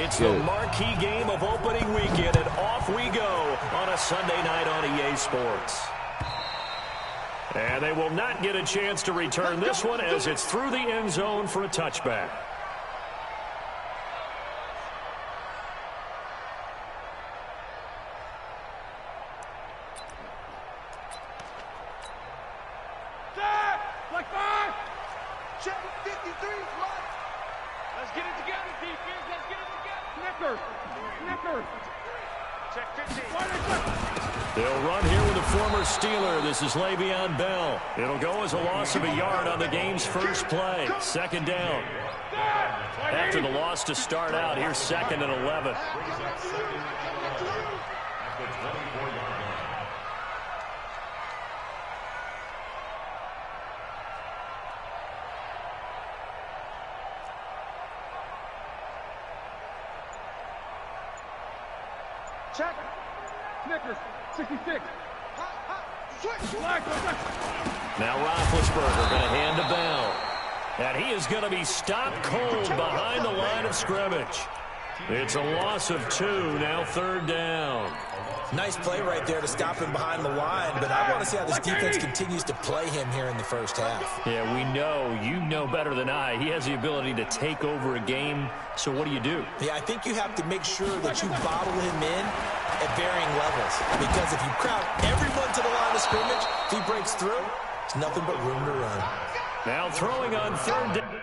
It's the marquee game of opening weekend, and off we go on a Sunday night on EA Sports. And they will not get a chance to return this one as it's through the end zone for a touchback. They'll run here with a former Steeler. This is Le'Veon Bell. It'll go as a loss of a yard on the game's first play. Second down. After the loss to start out, here's 2nd and 11. Check. Snickers, 66. Now Roethlisberger going to hand to Bell. And he is going to be stopped cold behind the line of scrimmage. It's a loss of 2, now 3rd down. Nice play right there to stop him behind the line, but I want to see how this defense continues to play him here in the first half. Yeah, we know. You know better than I. He has the ability to take over a game, so what do you do? Yeah, I think you have to make sure that you bottle him in at varying levels, because if you crowd everyone to the line of scrimmage, if he breaks through, it's nothing but room to run. Now throwing on 3rd down.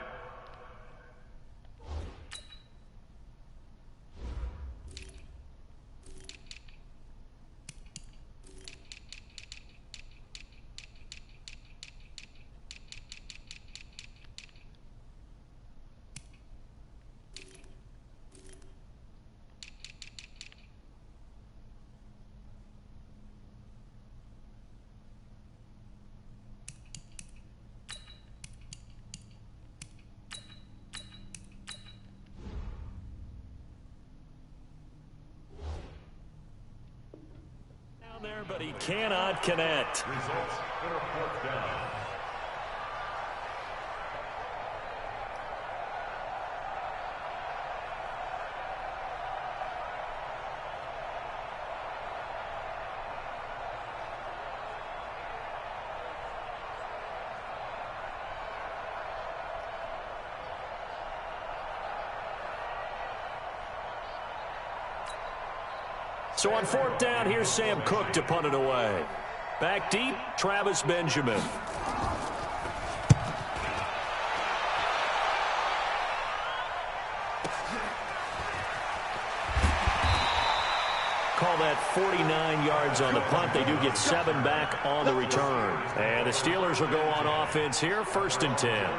There, but he cannot connect. Results, 4th down. So on 4th down, here's Sam Cook to punt it away. Back deep, Travis Benjamin. Call that 49 yards on the punt. They do get 7 back on the return. And the Steelers will go on offense here, 1st and 10.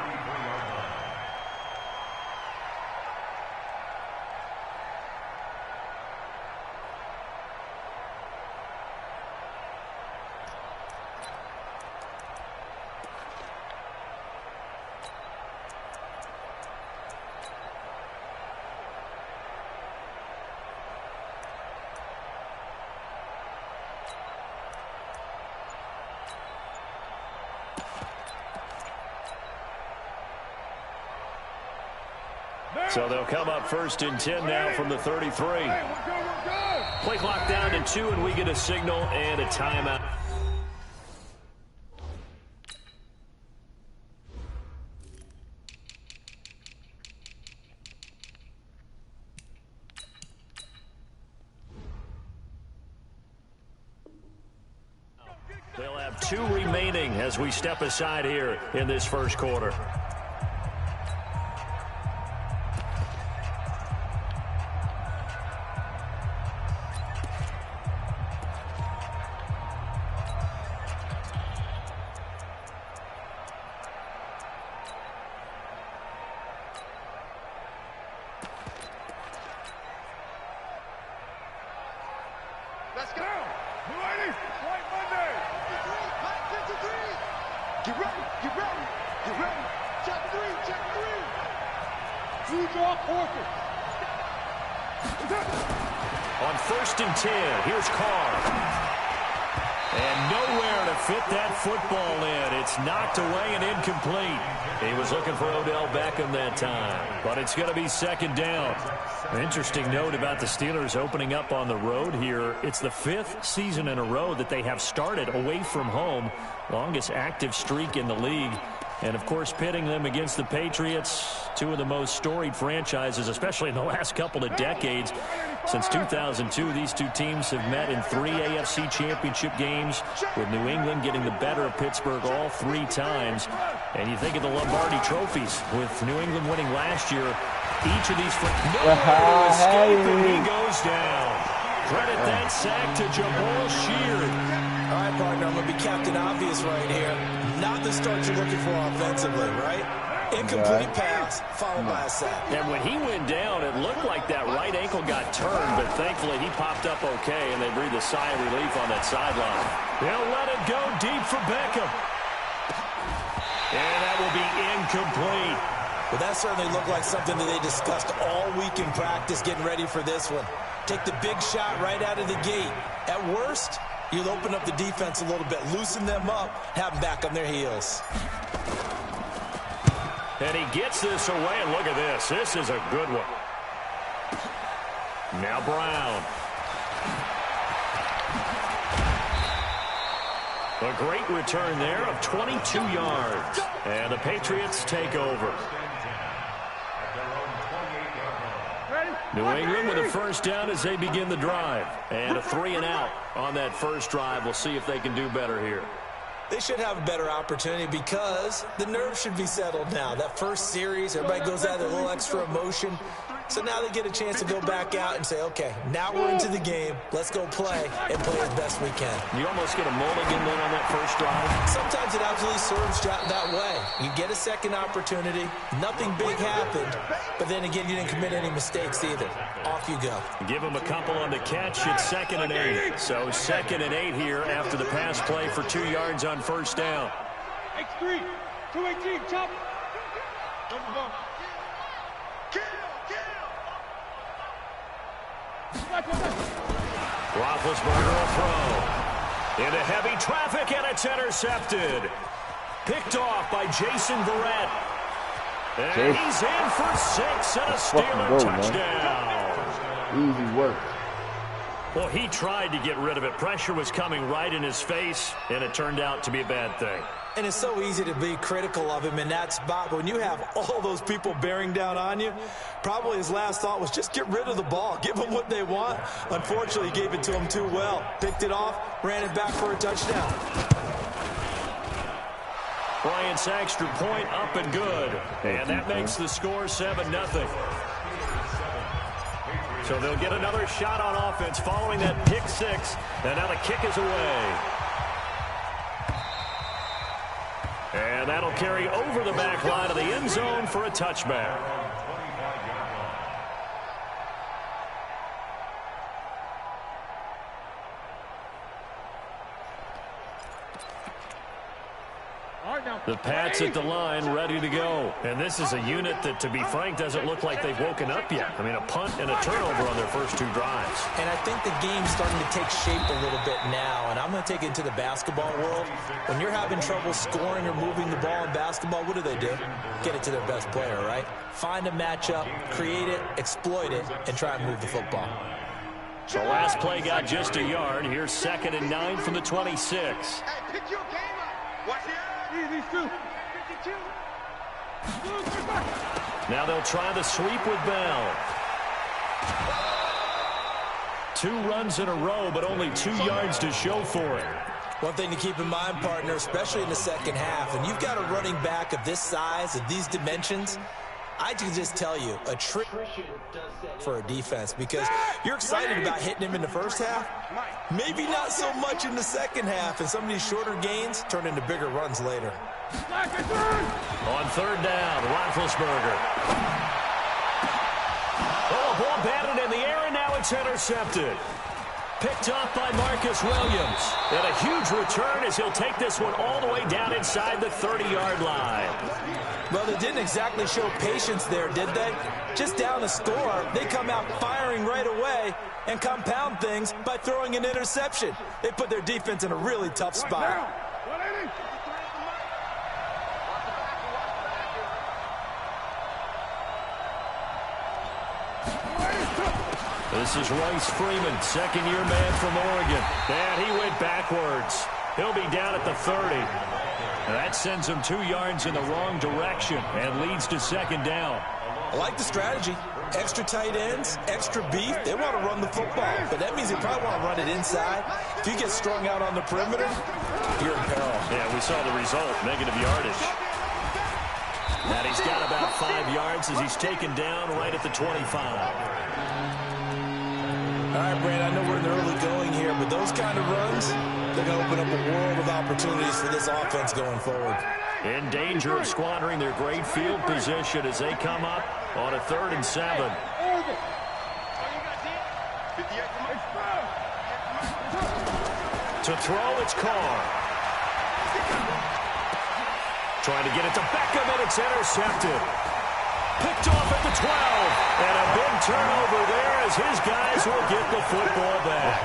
So they'll come up 1st and 10 now from the 33. Play clock down to 2, and we get a signal and a timeout. They'll have 2 remaining as we step aside here in this first quarter. Let's go. Ladies, White Monday. 53. Get ready. Get ready. Get ready. Check 3. Check 3. Two draw forfeit. On 1st and 10, here's Carr. And nowhere to fit that football in. It's knocked away and incomplete. He was looking for Odell Beckham that time. But it's going to be second down. An interesting note about the Steelers opening up on the road here. It's the 5th season in a row that they have started away from home. Longest active streak in the league. And, of course, pitting them against the Patriots, two of the most storied franchises, especially in the last couple of decades. Since 2002, these two teams have met in 3 AFC championship games, with New England getting the better of Pittsburgh all 3 times. And you think of the Lombardi trophies, with New England winning last year. Each of these nowhere to escape, and he goes down. Credit that sack to Jamal Sheard. All right, partner, I'm going to be Captain Obvious right here. Not the start you're looking for offensively, right? Incomplete pass, followed by a sack. And when he went down, it looked like that right ankle got turned, but thankfully he popped up okay, and they breathed a sigh of relief on that sideline. They'll let it go deep for Beckham. And that will be incomplete. Well, that certainly looked like something that they discussed all week in practice getting ready for this one. Take the big shot right out of the gate. At worst, you'll open up the defense a little bit, loosen them up, have them back on their heels. And he gets this away, and look at this. This is a good one. Now Brown. A great return there of 22 yards. And the Patriots take over. New England with a first down as they begin the drive. And a 3-and-out on that first drive. We'll see if they can do better here. They should have a better opportunity because the nerves should be settled now. That first series, everybody goes out with a little extra emotion. So now they get a chance to go back out and say, okay, now we're into the game. Let's go play and play as best we can. You almost get a mulligan then on that first drive. Sometimes it absolutely serves that way. You get a second opportunity. Nothing big happened. But then again, you didn't commit any mistakes either. Off you go. Give him a couple on the catch. It's 2nd and 8. So 2nd and 8 here after the pass play for 2 yards on first down. X3, 218, chop. Roethlisberger will throw. Into heavy traffic, and it's intercepted. Picked off by Jason Verrett. And he's in for 6 and a Steeler touchdown. Easy work. Well, he tried to get rid of it. Pressure was coming right in his face, and it turned out to be a bad thing. And it's so easy to be critical of him in that spot. But when you have all those people bearing down on you, probably his last thought was just get rid of the ball. Give them what they want. Unfortunately, he gave it to them too well. Picked it off, ran it back for a touchdown. Bryant's extra point up and good. And that makes the score 7-0. So they'll get another shot on offense following that pick 6. And now the kick is away. And that'll carry over the back line of the end zone for a touchback. The Pats at the line, ready to go. And this is a unit that, to be frank, doesn't look like they've woken up yet. I mean, a punt and a turnover on their first 2 drives. And I think the game's starting to take shape a little bit now. And I'm going to take it into the basketball world. When you're having trouble scoring or moving the ball in basketball, what do? Get it to their best player, right? Find a matchup, create it, exploit it, and try and move the football. The last play got just a yard. Here's 2nd and 9 from the 26. Hey, pick your game up. Watch the these 2. 52. Now they'll try the sweep with Bell. 2 runs in a row, but only 2 yards to show for it. One thing to keep in mind, partner, especially in the second half, and you've got a running back of this size, of these dimensions, I can just tell you, a trick for a defense, because you're excited about hitting him in the first half, maybe not so much in the second half, and some of these shorter gains turn into bigger runs later. On 3rd down, Roethlisberger. Oh, ball batted in the air, and now it's intercepted. Picked off by Marcus Williams. And a huge return as he'll take this one all the way down inside the 30-yard line. Well, they didn't exactly show patience there, did they? Just down a score, they come out firing right away and compound things by throwing an interception. They put their defense in a really tough spot. This is Royce Freeman, second-year man from Oregon. And he went backwards. He'll be down at the 30. That sends him 2 yards in the wrong direction and leads to second down. I like the strategy. Extra tight ends, extra beef. They want to run the football, but that means they probably want to run it inside. If you get strung out on the perimeter, you're in peril. Yeah, we saw the result, negative yardage. And he's got about 5 yards as he's taken down right at the 25. All right, Brand, I know we're in the early going here, but those kind of runs, they're going to open up a world of opportunities for this offense going forward. In danger of squandering their great field position as they come up on a 3rd and 7. To throw, it's Carr. Trying to get it to Beckham, and it's intercepted. Picked off at the 12. And a big turnover there as his guys will get the football back.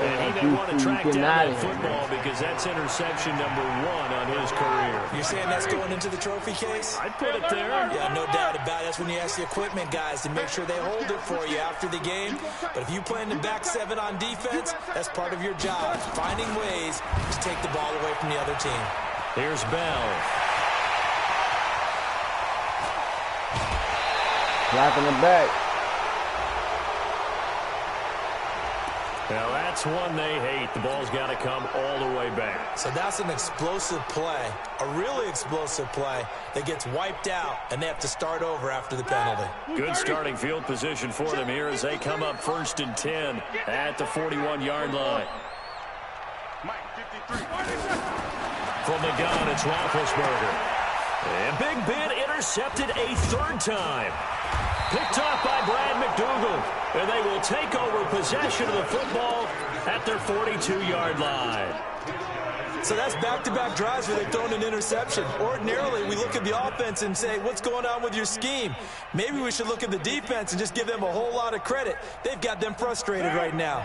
And he may want to track down that football because that's interception number 1 on his career. You're saying that's going into the trophy case? I'd put it there. Yeah, no doubt about it. That's when you ask the equipment guys to make sure they hold it for you after the game. But if you play in the back 7 on defense, that's part of your job, finding ways to take the ball away from the other team. Here's Bell. Slap in the back. Now that's one they hate. The ball's got to come all the way back. So that's an explosive play, a really explosive play that gets wiped out, and they have to start over after the penalty. Good starting field position for them here as they come up 1st and 10 at the 41-yard line. From the gun, it's Roethlisberger. And Big Ben intercepted a 3rd time. Picked off by Brad McDougal. And they will take over possession of the football at their 42-yard line. So that's back-to-back drives where they've thrown an interception. Ordinarily, we look at the offense and say, what's going on with your scheme? Maybe we should look at the defense and just give them a whole lot of credit. They've got them frustrated right now.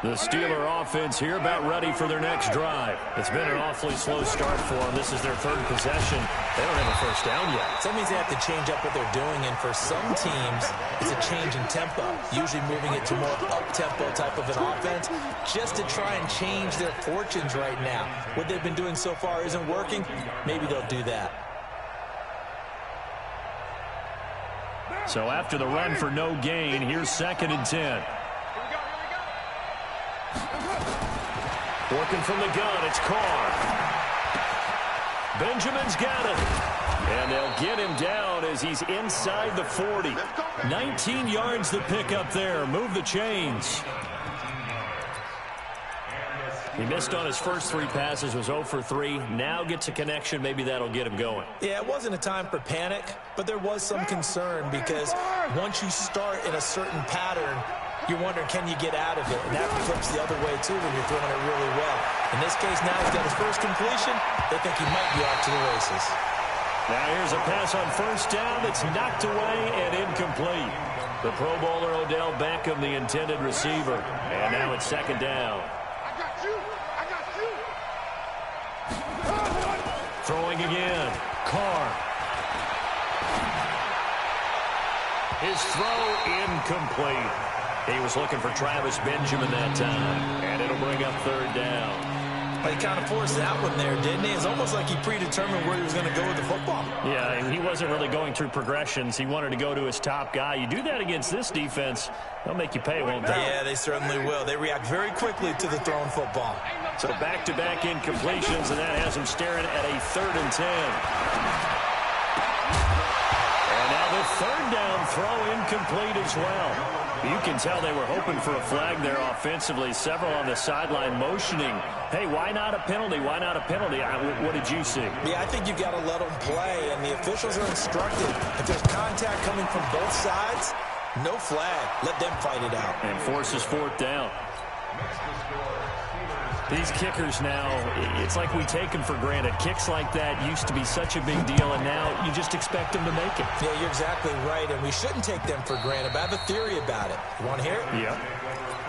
The Steeler offense here about ready for their next drive. It's been an awfully slow start for them. This is their 3rd possession. They don't have a first down yet. So that means they have to change up what they're doing, and for some teams, it's a change in tempo, usually moving it to more up-tempo type of an offense, just to try and change their fortunes right now. What they've been doing so far isn't working. Maybe they'll do that. So after the run for no gain, here's 2nd and 10. Working from the gun, it's Carr. Benjamin's got it. And they'll get him down as he's inside the 40. 19 yards to pick up there. Move the chains. He missed on his first 3 passes, was 0 for 3. Now gets a connection. Maybe that'll get him going. Yeah, it wasn't a time for panic, but there was some concern because once you start in a certain pattern, you're wondering, can you get out of it? And that flips the other way, too, when you're throwing it really well. In this case, now he's got his first completion. They think he might be off to the races. Now here's a pass on 1st down that's knocked away and incomplete. The Pro Bowler Odell Beckham, the intended receiver. And now it's 2nd down. I got you. I got you. Throwing again. Carr. His throw incomplete. He was looking for Travis Benjamin that time. And it'll bring up 3rd down. Well, he kind of forced that one there, didn't he? It's almost like he predetermined where he was going to go with the football. Yeah, and he wasn't really going through progressions. He wanted to go to his top guy. You do that against this defense, they'll make you pay, won't they? Yeah, they certainly will. They react very quickly to the thrown football. So back-to-back incompletions, and that has him staring at a 3rd and 10. And now the 3rd down throw incomplete as well. You can tell they were hoping for a flag there offensively. Several on the sideline motioning, hey, why not a penalty? Why not a penalty? What did you see? Yeah, I think you've got to let them play, and the officials are instructed. If there's contact coming from both sides, No flag. Let them fight it out. And forces fourth down. These kickers now, it's like we take them for granted. Kicks like that used to be such a big deal, and now you just expect them to make it. Yeah, you're exactly right, and we shouldn't take them for granted, but I have a theory about it. You want to hear it? Yeah.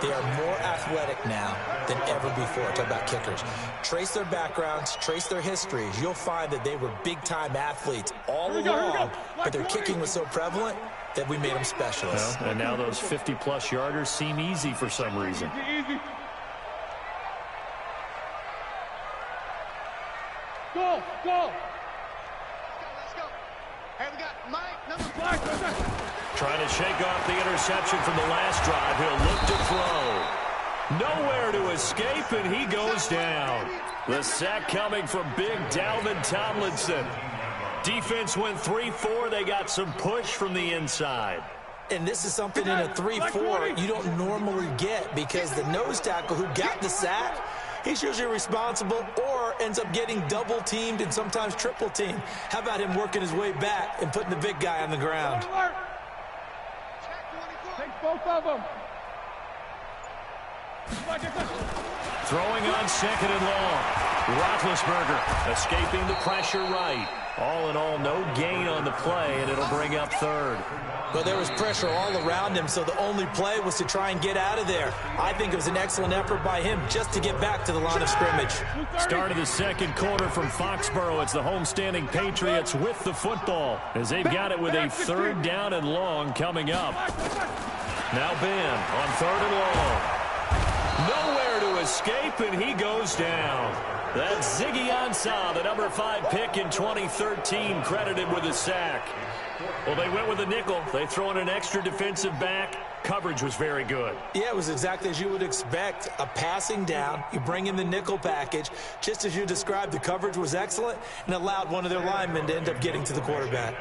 They are more athletic now than ever before. Talk about kickers. Trace their backgrounds, trace their histories. You'll find that they were big-time athletes all along, but their kicking was so prevalent that we made them specialists. Well, and now those 50-plus yarders seem easy for some reason. Easy. Go. Let's go. Hey, we got Mike, number 5. Trying to shake off the interception from the last drive. He'll look to throw. Nowhere to escape, and he goes down. The sack coming from big Dalvin Tomlinson. Defense went 3-4. They got some push from the inside. And this is something in a 3-4 you don't normally get, because the nose tackle who got the sack, he's usually responsible or ends up getting double-teamed and sometimes triple-teamed. How about him working his way back and putting the big guy on the ground? Take both of them. Throwing on second and long. Roethlisberger escaping the pressure right. All in all, no gain on the play, and it'll bring up third. Well, there was pressure all around him, so the only play was to try and get out of there. I think it was an excellent effort by him just to get back to the line of scrimmage. Start of the second quarter from Foxborough. It's the homestanding Patriots with the football, as they've got it with a third down and long coming up. Now Ben on third and long. Nowhere to escape, and he goes down. That's Ziggy Ansah, the number 5 pick in 2013, credited with a sack. Well, they went with a nickel. They throw in an extra defensive back. Coverage was very good. Yeah, it was exactly as you would expect. A passing down. You bring in the nickel package. Just as you described, the coverage was excellent and allowed one of their linemen to end up getting to the quarterback.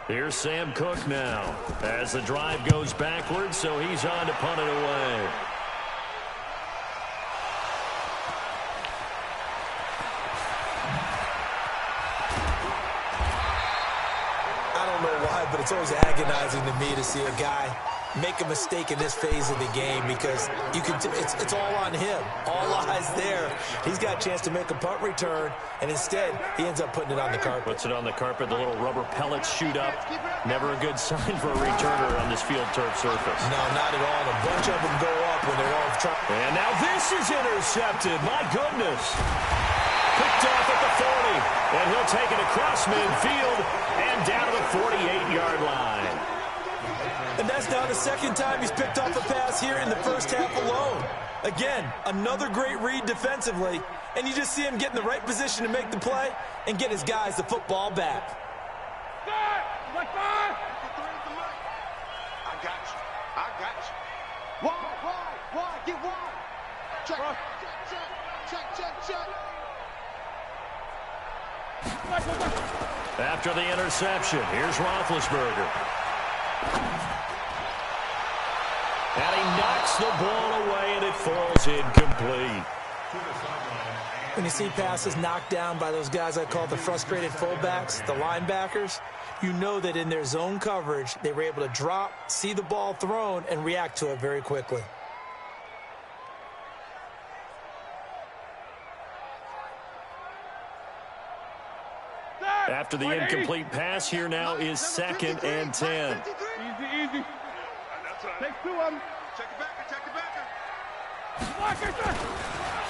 Here's Sam Cook now as the drive goes backwards, so he's on to punt it away. But it's always agonizing to me to see a guy make a mistake in this phase of the game, because it's all on him. All eyes there. He's got a chance to make a punt return, and instead he ends up putting it on the carpet. Puts it on the carpet. The little rubber pellets shoot up. Never a good sign for a returner on this field turf surface. No, not at all. And a bunch of them go up when they're all trying. And now this is intercepted. My goodness. Picked off at the 40, and he'll take it across midfield and down to the 48-yard line. And that's now the second time he's picked off a pass here in the first half alone. Again, another great read defensively, and you just see him get in the right position to make the play and get his guys the football back. I got you. Wide, get wide. Check. After the interception, here's Roethlisberger. And he knocks the ball away, and it falls incomplete. When you see passes knocked down by those guys I call the frustrated fullbacks, the linebackers, you know that in their zone coverage, they were able to drop, see the ball thrown, and react to it very quickly. After the incomplete pass, here now is 2nd and 10. Easy. Take 2 of them. Check it back.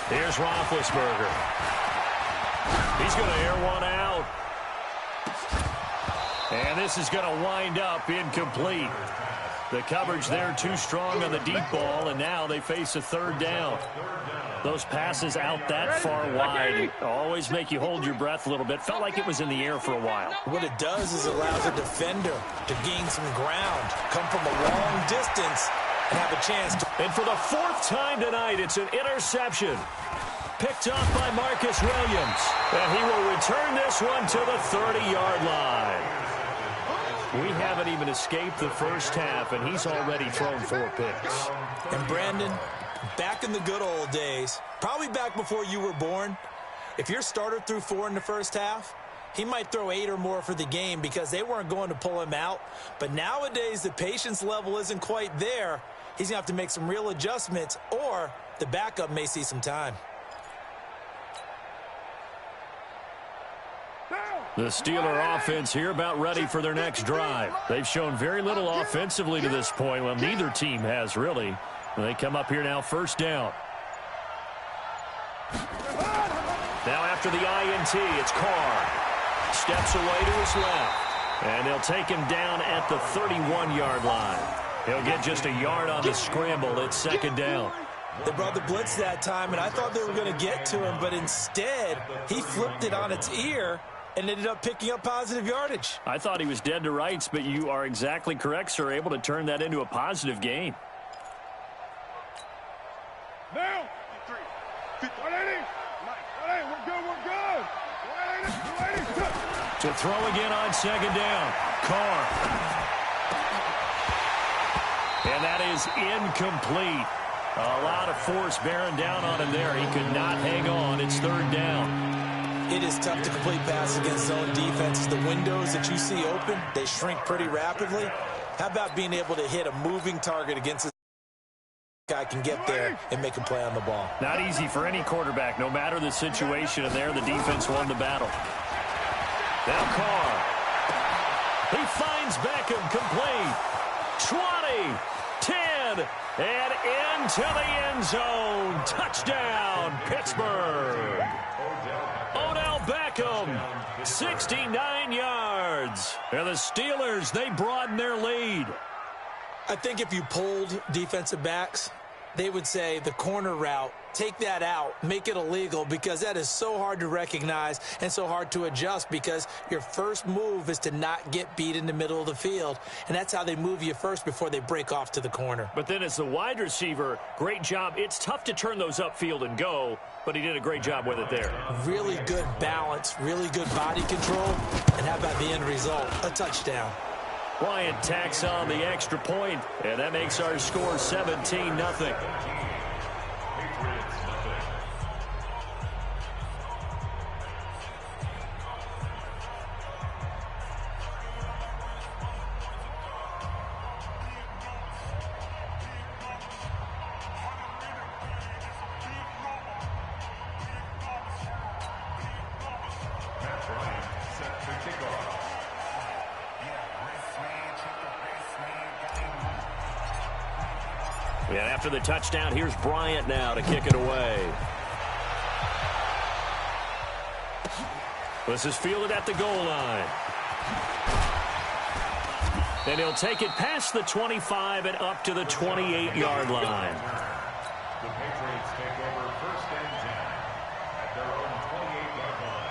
Here's Roethlisberger. He's going to air one out. And this is going to wind up incomplete. The coverage there too strong on the deep ball, and now they face a third down. Those passes out that far wide always make you hold your breath a little bit. Felt like it was in the air for a while. What it does is it allows a defender to gain some ground, come from a long distance, and have a chance to... And for the 4th time tonight, it's an interception. Picked off by Marcus Williams. And he will return this one to the 30-yard line. We haven't even escaped the first half, and he's already thrown 4 picks. And Brandon, back in the good old days, probably back before you were born, if your starter threw 4 in the first half, he might throw 8 or more for the game because they weren't going to pull him out. But nowadays, the patience level isn't quite there. He's going to have to make some real adjustments, or the backup may see some time. The Steeler offense here about ready for their next drive. They've shown very little offensively to this point. Well, neither team has really. They come up here now, first down. Now after the INT, it's Carr. Steps away to his left. And they'll take him down at the 31-yard line. He'll get just a yard on the scramble. It's second down. They brought the blitz that time, and I thought they were going to get to him, but instead, he flipped it on its ear and ended up picking up positive yardage. I thought he was dead to rights, but you are exactly correct, sir. Able to turn that into a positive gain. Now, 180. We're good, we're good. 180. To throw again on second down. Carr. And that is incomplete. A lot of force bearing down on him there. He could not hang on. It's third down. It is tough to complete passes against zone defenses. The windows that you see open, they shrink pretty rapidly. How about being able to hit a moving target against a guy can get there and make a play on the ball? Not easy for any quarterback, no matter the situation. And there, the defense won the battle. Now Carr. He finds Beckham complete. 20, 10, and into the end zone. Touchdown, Pittsburgh. Odell Beckham, 69 yards. And the Steelers, they broaden their lead. I think if you polled defensive backs, they would say the corner route, take that out, make it illegal, because that is so hard to recognize and so hard to adjust, because your first move is to not get beat in the middle of the field, and that's how they move you first before they break off to the corner. But then as the wide receiver, great job. It's tough to turn those upfield and go, but he did a great job with it there. Really good balance, really good body control, and how about the end result? A touchdown. Bryant tacks on the extra point, and that makes our score 17-0. And after the touchdown, here's Bryant now to kick it away. This is fielded at the goal line. And he'll take it past the 25 and up to the 28-yard line. The Patriots take over first and 10 at their own 28-yard line.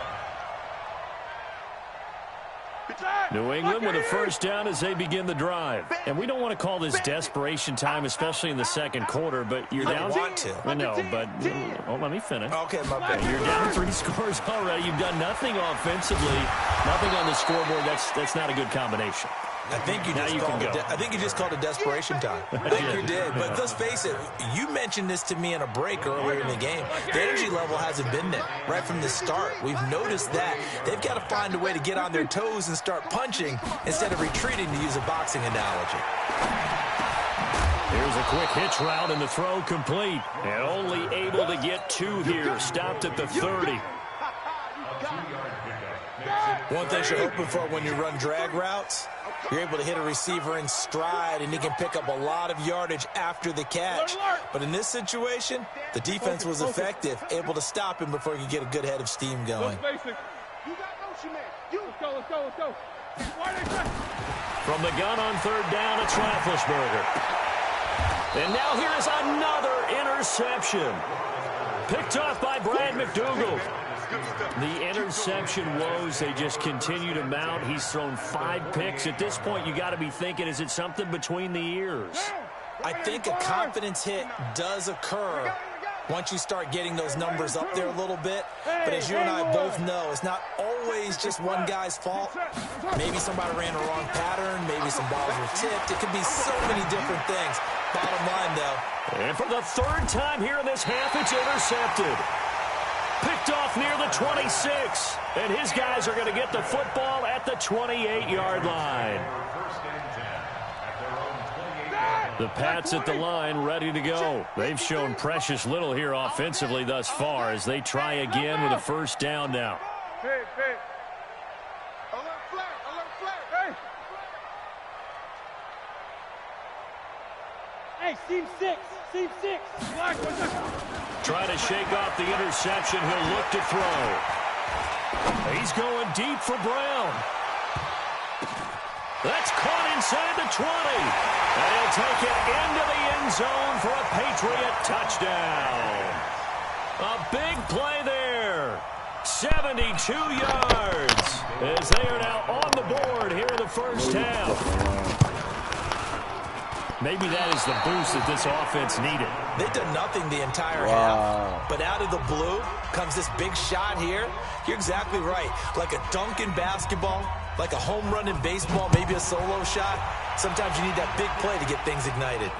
New England with a first down as they begin the drive. And we don't want to call this desperation time, especially in the second quarter, but you're down. I want to. I know, but let me finish. Okay, my bad. You're down 3 scores already. You've done nothing offensively, nothing on the scoreboard. That's not a good combination. I think you just called it desperation time. I think you did. But let's face it, you mentioned this to me in a break earlier in the game. The energy level hasn't been there right from the start. We've noticed that. They've got to find a way to get on their toes and start punching instead of retreating, to use a boxing analogy. Here's a quick hitch route, and the throw complete. And only able to get 2 here. Stopped at the 30. One thing you're hoping for when you run drag routes, you're able to hit a receiver in stride, and he can pick up a lot of yardage after the catch. But in this situation, the defense was effective, able to stop him before he could get a good head of steam going. From the gun on third down, it's Roethlisberger. And now here is another interception. Picked off by Brad McDougald. The interception woes, they just continue to mount. He's thrown 5 picks. At this point, you got to be thinking, is it something between the ears? I think a confidence hit does occur once you start getting those numbers up there a little bit. But as you and I both know, it's not always just one guy's fault. Maybe somebody ran a wrong pattern. Maybe some balls were tipped. It could be so many different things. Bottom line, though. And for the 3rd time here in this half, it's intercepted. Picked off near the 26. And his guys are going to get the football at the 28-yard line. The Pats at the line, ready to go. They've shown precious little here offensively thus far as they try again with a first down now. Hey. Alert flag. Hey, seam six. Trying to shake off the interception. He'll look to throw. He's going deep for Brown. That's caught inside the 20. And he'll take it into the end zone for a Patriot touchdown. A big play there. 72 yards as they are now on the board here in the first half. Maybe that is the boost that this offense needed. They've done nothing the entire half, but out of the blue comes this big shot here. You're exactly right. Like a dunk in basketball, like a home run in baseball, maybe a solo shot. Sometimes you need that big play to get things ignited.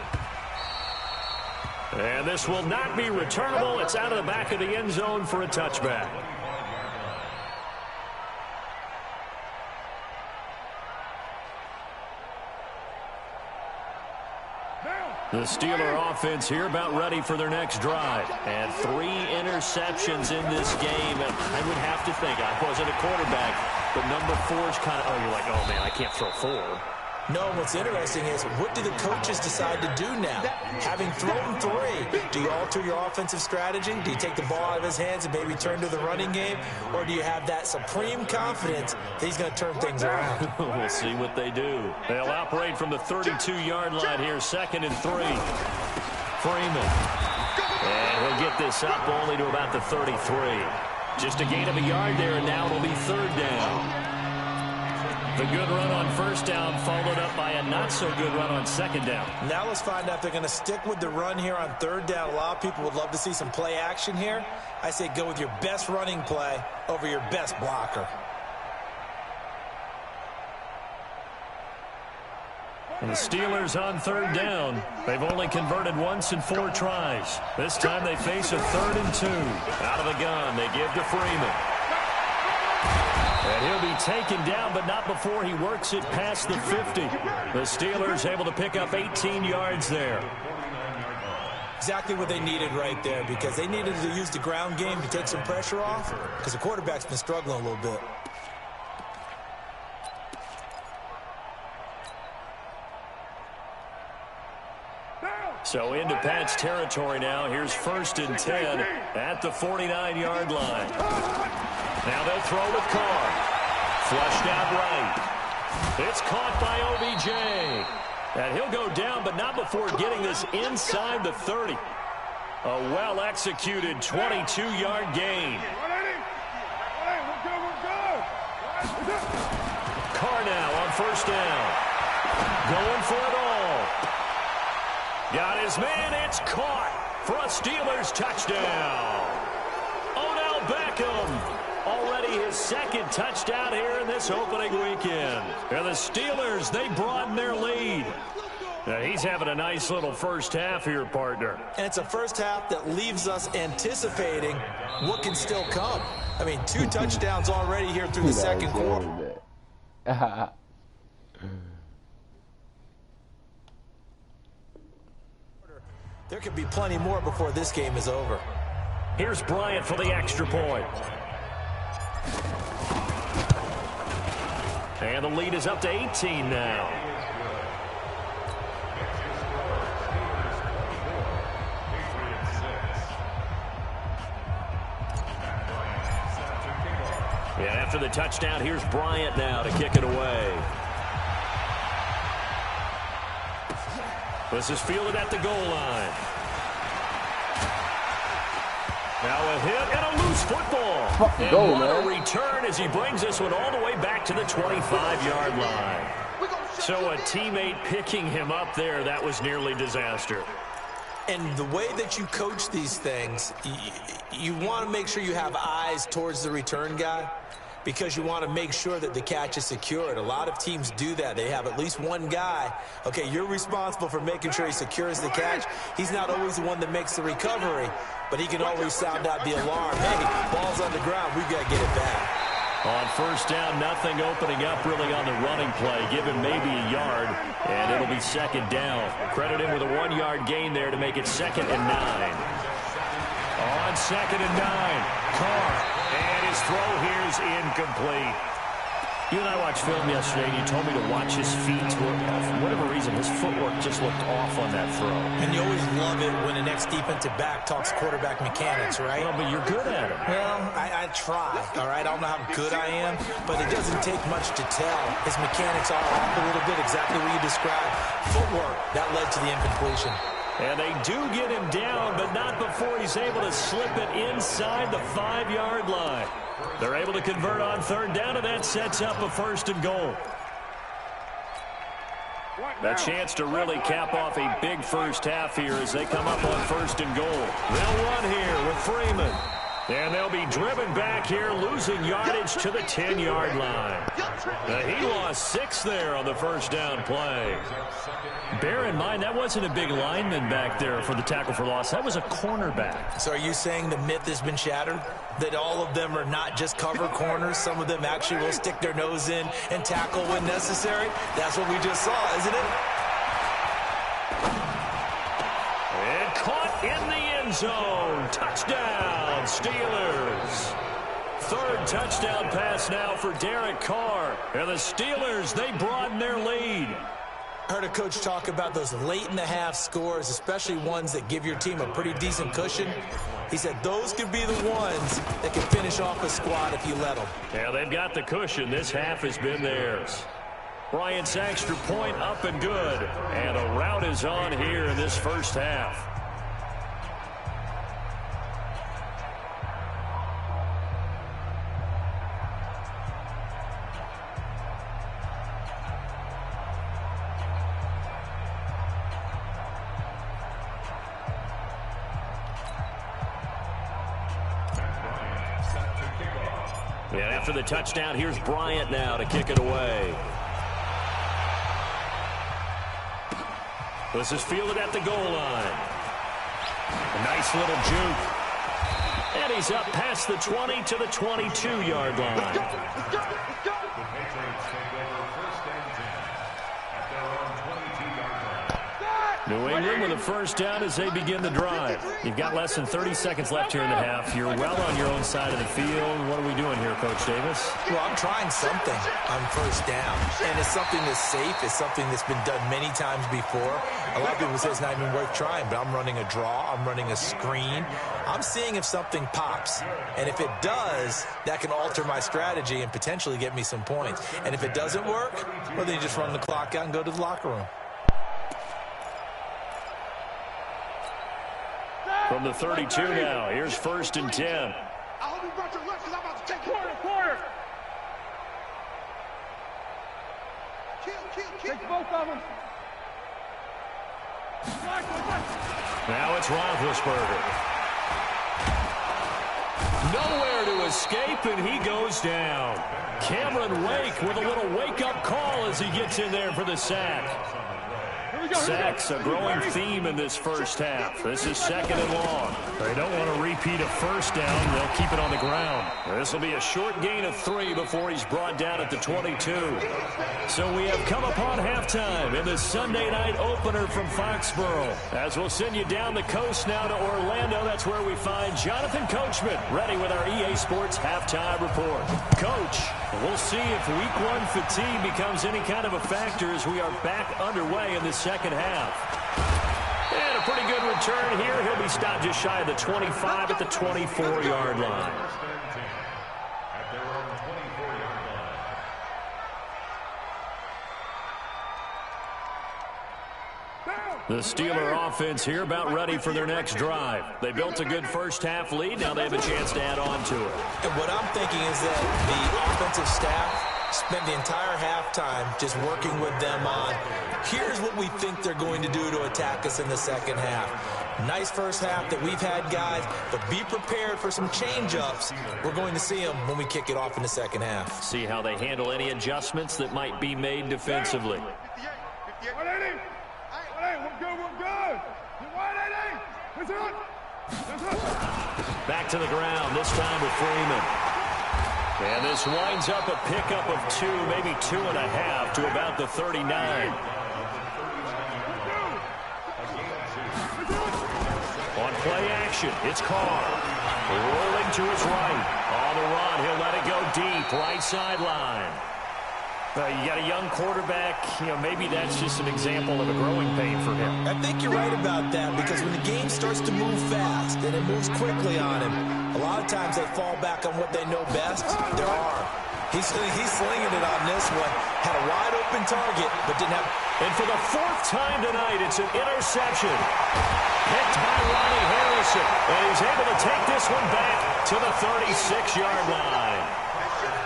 And this will not be returnable. It's out of the back of the end zone for a touchback. The Steeler offense here about ready for their next drive. And 3 interceptions in this game. And I would have to think, I wasn't a quarterback, but number 4 is kind of, you're like, oh, man, I can't throw 4. No, what's interesting is what do the coaches decide to do now? Having thrown 3, do you alter your offensive strategy? Do you take the ball out of his hands and maybe turn to the running game? Or do you have that supreme confidence that he's going to turn things around? We'll see what they do. They'll operate from the 32-yard line here, 2nd and 3. Freeman. And he'll get this up only to about the 33. Just a gain of a yard there, and now it'll be 3rd down. The good run on first down followed up by a not-so-good run on 2nd down. Now let's find out if they're going to stick with the run here on 3rd down. A lot of people would love to see some play action here. I say go with your best running play over your best blocker. And the Steelers on 3rd down. They've only converted once in 4 tries. This time they face a 3rd and 2. Out of the gun, they give to Freeman. And he'll be taken down, but not before he works it past the 50. The Steelers able to pick up 18 yards there. Exactly what they needed right there, because they needed to use the ground game to take some pressure off, because the quarterback's been struggling a little bit. So into Pat's territory now. Here's 1st and 10 at the 49-yard line. Now they'll throw with Carr. Flushed out right. It's caught by OBJ. And he'll go down, but not before getting this inside the 30. A well-executed 22-yard gain. Carr now on 1st down. Going for it all. Got his man. It's caught for a Steelers touchdown. Odell Beckham. Already his 2nd touchdown here in this opening weekend. And the Steelers, they broaden their lead. Now he's having a nice little first half here, partner. And it's a first half that leaves us anticipating what can still come. I mean, 2 touchdowns already here through the 2nd quarter. There could be plenty more before this game is over. Here's Bryant for the extra point. And the lead is up to 18 now. Yeah, after the touchdown, here's Bryant now to kick it away. This is fielded at the goal line. Now a hit and a loose football. And go, what man. a return as he brings this one all the way back to the 25-yard line. So a teammate picking him up there, that was nearly disaster. And the way that you coach these things, you want to make sure you have eyes towards the return guy. because you want to make sure that the catch is secured. A lot of teams do that. They have at least one guy. Okay, you're responsible for making sure he secures the catch. He's not always the one that makes the recovery, but he can always sound out the alarm. Hey, ball's on the ground. We've got to get it back. On first down, nothing opening up really on the running play. Give him maybe a yard, and it'll be second down. Credit him with a 1-yard gain there to make it 2nd and 9. On 2nd and 9, Carr, and his throw here is incomplete. You and I watched film yesterday, and you told me to watch his feet. For whatever reason, his footwork just looked off on that throw. And you always love it when the next defensive back talks quarterback mechanics, right? Well, but you're good at it. Well, I try, all right? I don't know how good I am, but it doesn't take much to tell. His mechanics are off a little bit, exactly what you described. Footwork, that led to the incompletion. And they do get him down, but not before he's able to slip it inside the 5-yard line. They're able to convert on 3rd down, and that sets up a 1st and goal. A chance to really cap off a big first half here as they come up on 1st and goal. They'll run here with Freeman. And they'll be driven back here, losing yardage to the 10-yard line. He lost 6 there on the first down play. Bear in mind, that wasn't a big lineman back there for the tackle for loss. That was a cornerback. So are you saying the myth has been shattered? That all of them are not just cover corners? Some of them actually will stick their nose in and tackle when necessary? That's what we just saw, isn't it? And caught in the end zone. Touchdown, Steelers. 3rd touchdown pass now for Derek Carr. And the Steelers, they broaden their lead. I heard a coach talk about those late-in-the-half scores, especially ones that give your team a pretty decent cushion. He said those could be the ones that can finish off a squad if you let them. Yeah, they've got the cushion. This half has been theirs. Bryant's extra point up and good. And a rout is on here in this first half. And after the touchdown, here's Bryant now to kick it away. This is fielded at the goal line. A nice little juke. And he's up past the 20 to the 22-yard line. The Patriots take over 1st and 10 at their own 22-yard line. New England with a first down as they begin the drive. You've got less than 30 seconds left here in the half. You're well on your own side of the field. What are we doing here, Coach Davis? Well, I'm trying something on first down, and it's something that's safe. It's something that's been done many times before. A lot of people say it's not even worth trying, but I'm running a draw. I'm running a screen. I'm seeing if something pops, and if it does, that can alter my strategy and potentially get me some points. And if it doesn't work, well, then you just run the clock out and go to the locker room. From the 32 now, here's 1st and 10. I hope you brought your left because I'm about to take corner. Kill. Take both of them. Now it's Roethlisberger. Nowhere to escape, and he goes down. Cameron Wake with a little wake-up call as he gets in there for the sack. Sacks, a growing theme in this first half. This is 2nd and long. They don't want to repeat a first down. They'll keep it on the ground. This will be a short gain of 3 before he's brought down at the 22. So we have come upon halftime in the Sunday night opener from Foxborough. As we'll send you down the coast now to Orlando, that's where we find Jonathan Coachman ready with our EA Sports halftime report. Coach, we'll see if week 1 fatigue becomes any kind of a factor as we are back underway in the second half. And a pretty good return here. He'll be stopped just shy of the 25 at the 24-yard line. At their own 24-yard line. The Steeler offense here about ready for their next drive. They built a good first half lead. Now they have a chance to add on to it. And what I'm thinking is that the offensive staff spent the entire halftime just working with them on, here's what we think they're going to do to attack us in the second half. Nice first half that we've had, guys, but be prepared for some change-ups. We're going to see them when we kick it off in the second half. See how they handle any adjustments that might be made defensively. 180. 180. We're good. We're good. 180. Back to the ground, this time with Freeman. And this winds up a pickup of 2, maybe 2.5 to about the 39. On play action, it's Carr. Rolling to his right. On the run, he'll let it go deep, right sideline. You got a young quarterback, maybe that's just an example of a growing pain for him. I think you're right about that, because when the game starts to move fast and it moves quickly on him, a lot of times they fall back on what they know best, their arm. He's slinging it on this one. Had a wide open target, but didn't have... And for the 4th time tonight, it's an interception. Picked by Ronnie Harrison. And he's able to take this one back to the 36-yard line.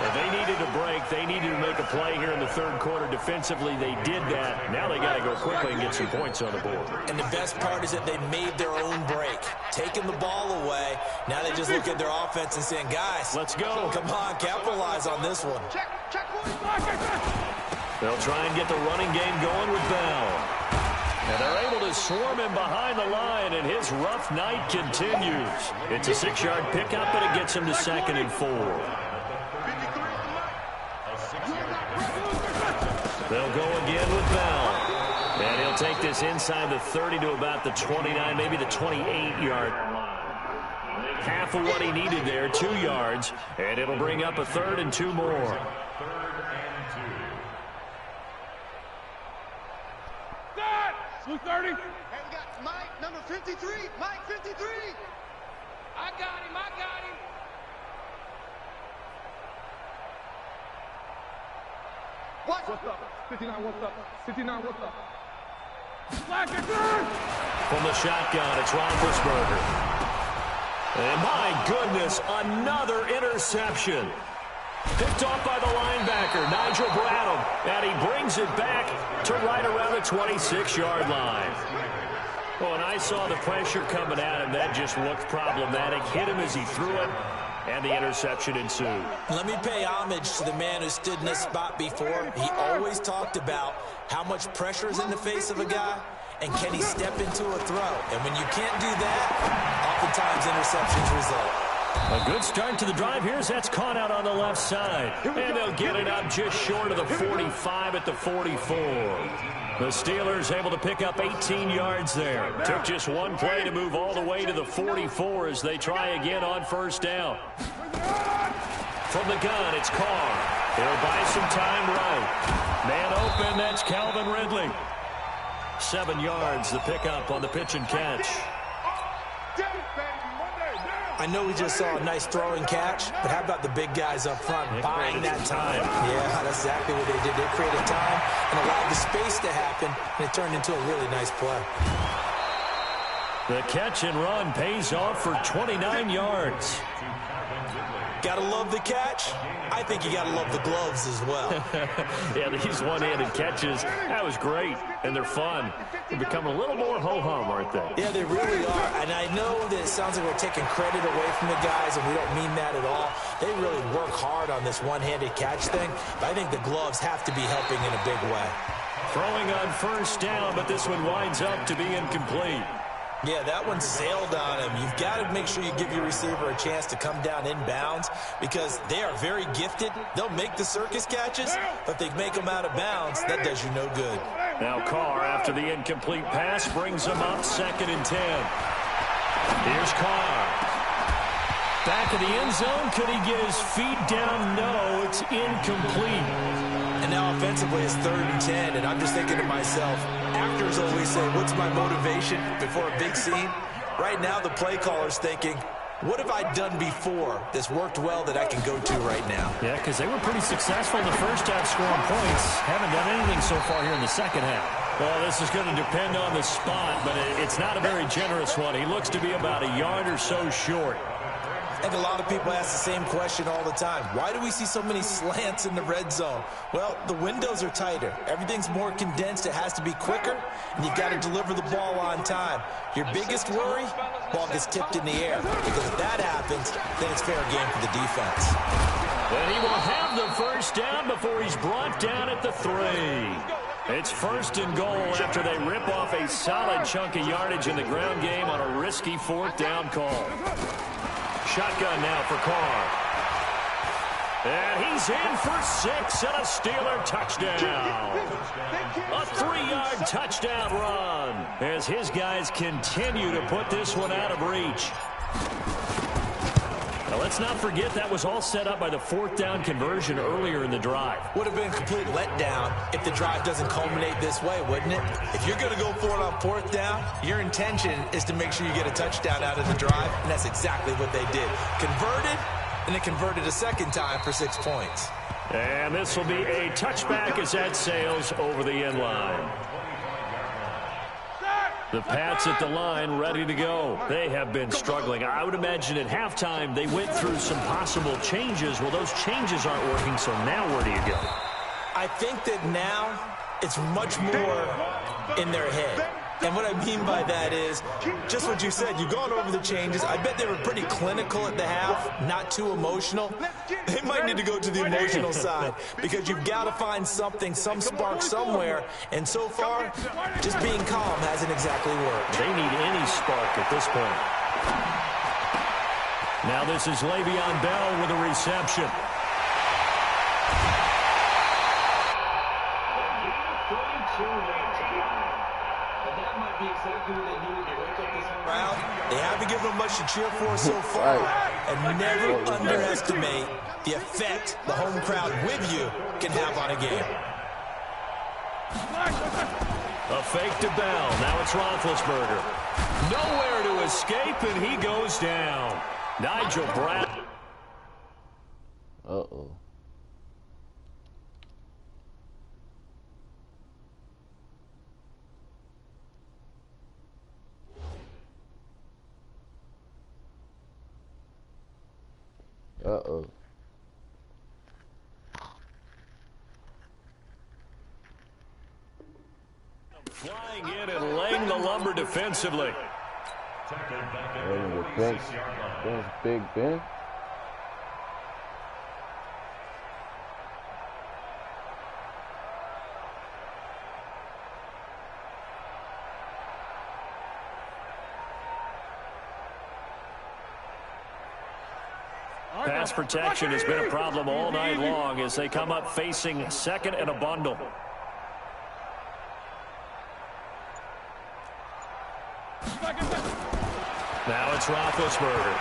Well, they needed a break. They needed to make a play here in the third quarter defensively. They did that. Now they got to go quickly and get some points on the board. And the best part is that they made their own break. Taking the ball away. Now they just look at their offense and saying, guys, let's go. Come on, capitalize on this one. They'll try and get the running game going with Bell. And they're able to swarm him behind the line, and his rough night continues. It's a 6-yard pickup, but it gets him to 2nd and 4. They'll go again with Bell. And he'll take this inside the 30 to about the 29, maybe the 28-yard line. Half of what he needed there, 2 yards, and it'll bring up a 3rd and 2 more. 230. Hey, we got Mike, number 53. Mike, 53. I got him. What? What's up? 59, what's up? 59, what's up? From the shotgun, it's Roethlisberger. And my goodness, another interception. Picked off by the linebacker, Nigel Bradham. And he brings it back to right around the 26-yard line. Well, and I saw the pressure coming at him. That just looked problematic. Hit him as he threw it, and the interception ensued. Let me pay homage to the man who stood in this spot before. He always talked about how much pressure is in the face of a guy, and can he step into a throw. And when you can't do that, oftentimes interceptions result. A good start to the drive here as that's caught out on the left side. And they'll get it up just short of the 45 at the 44. The Steelers able to pick up 18 yards there. Took just one play to move all the way to the 44 as they try again on 1st down. From the gun, it's Carr. He'll buy some time right. Man open, that's Calvin Ridley. 7 yards, the pickup on the pitch and catch. I know we just saw a nice throwing catch, but how about the big guys up front buying that time? Yeah, that's exactly what they did. They created time and allowed the space to happen, and it turned into a really nice play. The catch and run pays off for 29 yards. Gotta love the catch. I think you gotta love the gloves as well. Yeah, these one-handed catches, that was great, and they're fun. They're becoming a little more ho-hum, aren't they? Yeah, they really are, and I know that it sounds like we're taking credit away from the guys, and we don't mean that at all. They really work hard on this one-handed catch thing, but I think the gloves have to be helping in a big way. Throwing on 1st down, but this one winds up to be incomplete. Yeah, that one sailed on him. You've got to make sure you give your receiver a chance to come down inbounds because they are very gifted. They'll make the circus catches, but if they make them out of bounds, that does you no good. Now Carr, after the incomplete pass, brings them up 2nd and 10. Here's Carr. Back in the end zone. Could he get his feet down? No, it's incomplete. And now offensively it's 3rd and 10, and I'm just thinking to myself, actors always say, what's my motivation before a big scene? Right now the play caller's thinking, what have I done before that's worked well that I can go to right now? Yeah, because they were pretty successful in the first half scoring points. Haven't done anything so far here in the second half. Well, this is going to depend on the spot, but it's not a very generous one. He looks to be about a yard or so short. I think a lot of people ask the same question all the time. Why do we see so many slants in the red zone? Well, the windows are tighter. Everything's more condensed. It has to be quicker, and you've got to deliver the ball on time. Your biggest worry, ball gets tipped in the air. Because if that happens, then it's fair game for the defense. And he will have the first down before he's brought down at the 3. It's 1st and goal after they rip off a solid chunk of yardage in the ground game on a risky 4th down call. Shotgun now for Carr. And he's in for 6 and a Steeler touchdown. A 3-yard touchdown run as his guys continue to put this one out of reach. Now, let's not forget that was all set up by the 4th down conversion earlier in the drive. Would have been a complete letdown if the drive doesn't culminate this way, wouldn't it? If you're going to go for it on 4th down, your intention is to make sure you get a touchdown out of the drive, and that's exactly what they did. Converted, and it converted a second time for 6 points. And this will be a touchback as that sails over the end line. The Pats at the line ready to go. They have been struggling. I would imagine at halftime they went through some possible changes. Well, those changes aren't working, so now where do you go? I think that now it's much more in their head. And what I mean by that is just what you said. You've gone over the changes. I bet they were pretty clinical at the half, not too emotional. They might need to go to the emotional side because you've got to find something, some spark somewhere. And so far, just being calm hasn't exactly worked. They need any spark at this point. Now this is Le'Veon Bell with a reception. They haven't given them much to cheer for so far, and never underestimate the effect the home crowd with you can have on a game. A fake to Bell. Now it's Roethlisberger. Nowhere to escape, and he goes down. Nigel Brown. Uh-oh. Uh-oh. Flying in and laying the lumber defensively. Defense, Big Ben. Pass protection has been a problem all night long as they come up facing 2nd and a bundle. Now it's Roethlisberger.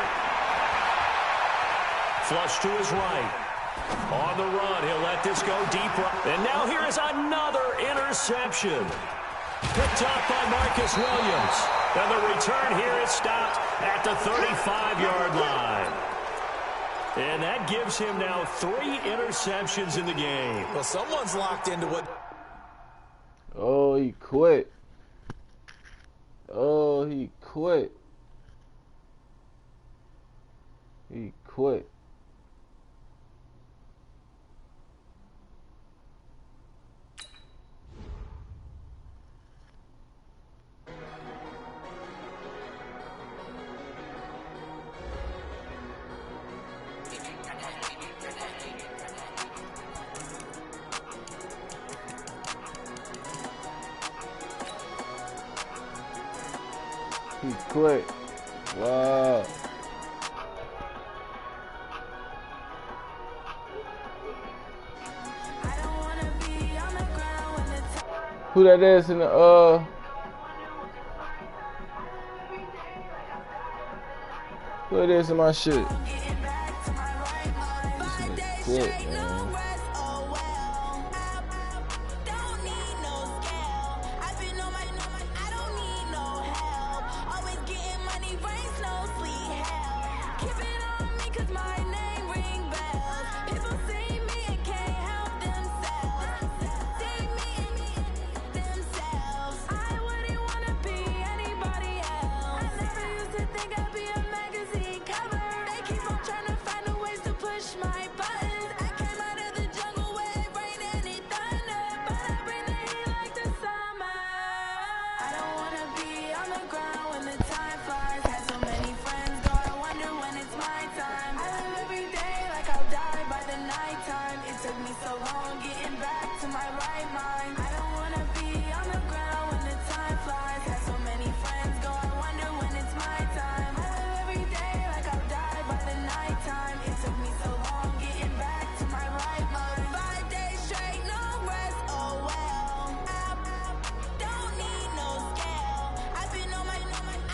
Flush to his right. On the run, he'll let this go deep. And now here is another interception. Picked up by Marcus Williams. And the return here is stopped at the 35-yard line. And that gives him now 3 interceptions in the game. Well, someone's locked into what... Oh, he quit. Oh, he quit. He quit. He quit. Wow. Who that is in the who it is in my shit? This nigga quit, man. Keep on the ground when the time flies. Had so many friends go, I wonder when it's my time. I live every day like I'll die by the nighttime. It took me so long getting back to my right mind. I don't wanna be on the ground when the time flies. Had so many friends go, I wonder when it's my time. I live every day like I'll die by the nighttime. It took me so long getting back to my right mind. 5 days straight, no rest, oh well. I don't need no scale. I've been on my,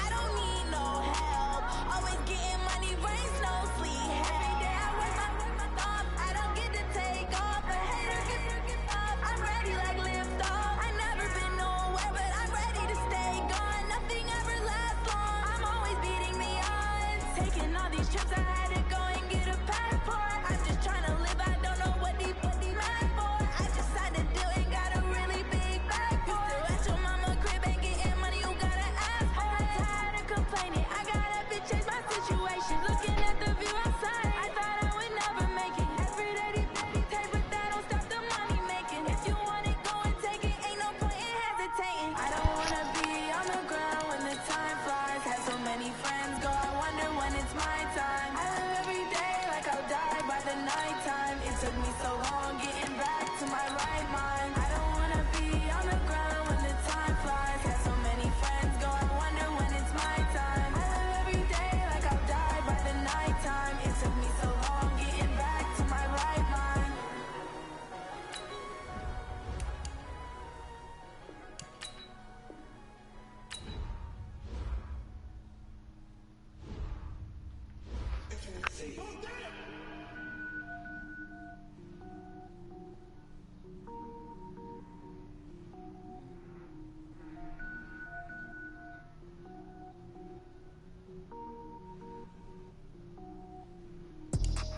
I don't need no help. Always getting money, rain, snow, sleet. Every day I work my thumb. I don't get to take off. A hater get up. I'm ready like lift off. I never been nowhere, but I'm ready to stay gone. Nothing ever lasts long. I'm always beating the odds. Taking all these trips, I had to go and get a passport. I'm just trying to live. I don't know what these mad for. I just signed a deal and got a really big bag for it. Still at your mama crib and getting money, you gotta ask for it. Tired of complaining, I gotta be change my situation. Looking at the view outside, I thought I would never make it. Every day these take, but that don't stop the money making. If you want it, go and take it. Ain't no point in hesitating. I don't wanna be on the ground when the time flies. Had so many friends go, I wonder when it's my time. I live every day like I'll die by the nighttime. It took me so long getting back to my right mind. I don't wanna be on the ground when the time flies. Had so many friends go, I wonder when it's my time. I live every day like I'll die by the nighttime. It took me so long getting back to my right mind.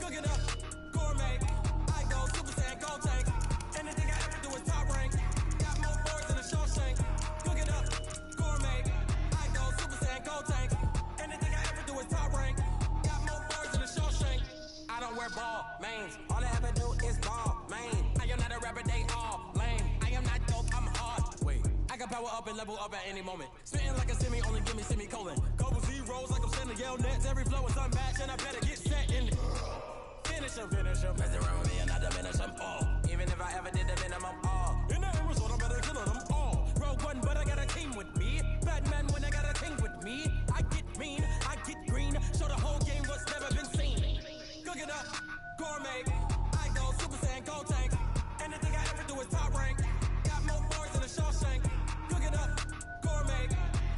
Cooking up, gourmet. I go Super Saiyan, gold tank. Anything I ever do is top rank. Got more boards than a Shawshank. Cooking up, gourmet. I go Super Saiyan, gold tank. Anything I ever do is top rank. Got more boards than a Shawshank. I don't wear ball mains. All I ever do is ball main. I am not a rapper, they all lame. I am not dope, I'm hard. Wait, I can power up and level up at any moment. Spitting like a semi, only give me semicolon. Couple zeros like I'm sending yell nets. Every flow is unmatched and I better get set in. Finish him. Mess around with me and I diminish them all. Even if I ever did the minimum all. In the end result, I better kill them all. Rogue One, but I got a team with me. Batman when I got a king with me. I get mean, I get green. Show the whole game what's never been seen. Cook it up, gourmet. I go Super Saiyan, gold tank. Anything I ever do is top rank. Got more boards than a Shawshank. Cook it up, gourmet.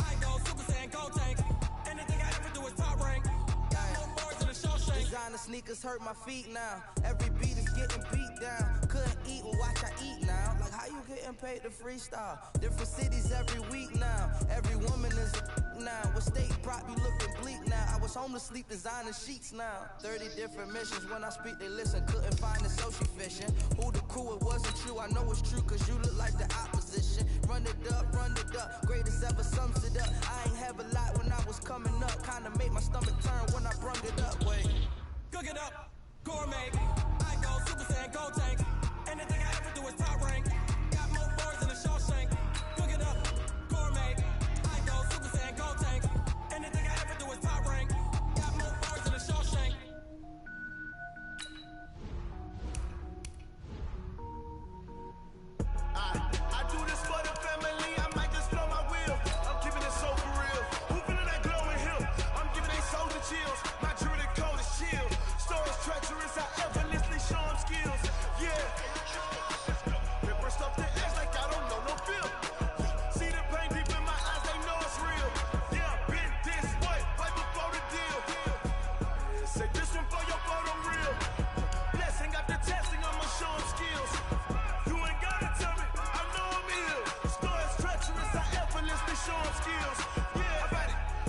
I go Super Saiyan, gold tank. Anything I ever do is top rank. Got more boards than a Shawshank. Designer sneakers hurt my feet now. Every beat is getting beat down. Couldn't eat, well watch I eat now. Like how you getting paid to freestyle? Different cities every week now. Every woman is a now. What state prop you looking bleak now? I was home to sleep designer sheets now. 30 different missions. When I speak they listen. Couldn't find it so she fishing. Who the crew, it wasn't true. I know it's true cause you look like the opposition. Run it up. Greatest ever sums it up. I ain't have a lot when I was coming up. Kinda made my stomach turn when I brung it up. Wait. Cook it up, gourmet. I go Super Saiyan, gold tank. Anything I ever do is top rank. Got more boards than a Shawshank. Cook it up, gourmet. I go Super Saiyan, gold tank. Anything I ever do is top rank. Got more boards than a Shawshank. I do this for the family. I might just blow my wheel. I'm keeping it so for real. Who feeling that glowing hill? I'm giving they soldier chills. My jewelry code is chill. Stories treacherous. I effortlessly show them skills. Yeah. They burst off the edge like I don't know no feel. See the pain deep in my eyes. They know it's real. Yeah, been this way right before the deal. Say this one for your photo real. Blessing after testing. I'ma show them skills. You ain't gotta tell me. I know I'm ill. Stories treacherous. I effortlessly show them skills. Yeah,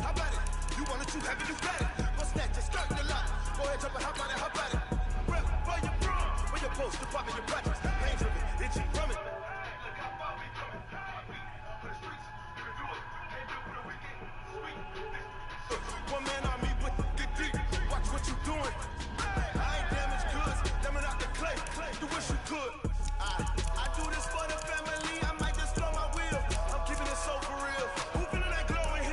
how about it? You want it, you have it, you got it. What's that? Just start the lot. Go ahead, jump it, how about it? Rep where you from? Where you post to pop in your projects? Ain't driven, itchy from it. Look how far we coming. For the streets, we can do it. Ain't built for the wicked. Sweet. One man army with the deep. Watch what you doing. I ain't damaged goods. Damn out the clay. You wish you could. I do this for the family. I might just blow my wheel. I'm keeping it so for real. Who feeling that glowing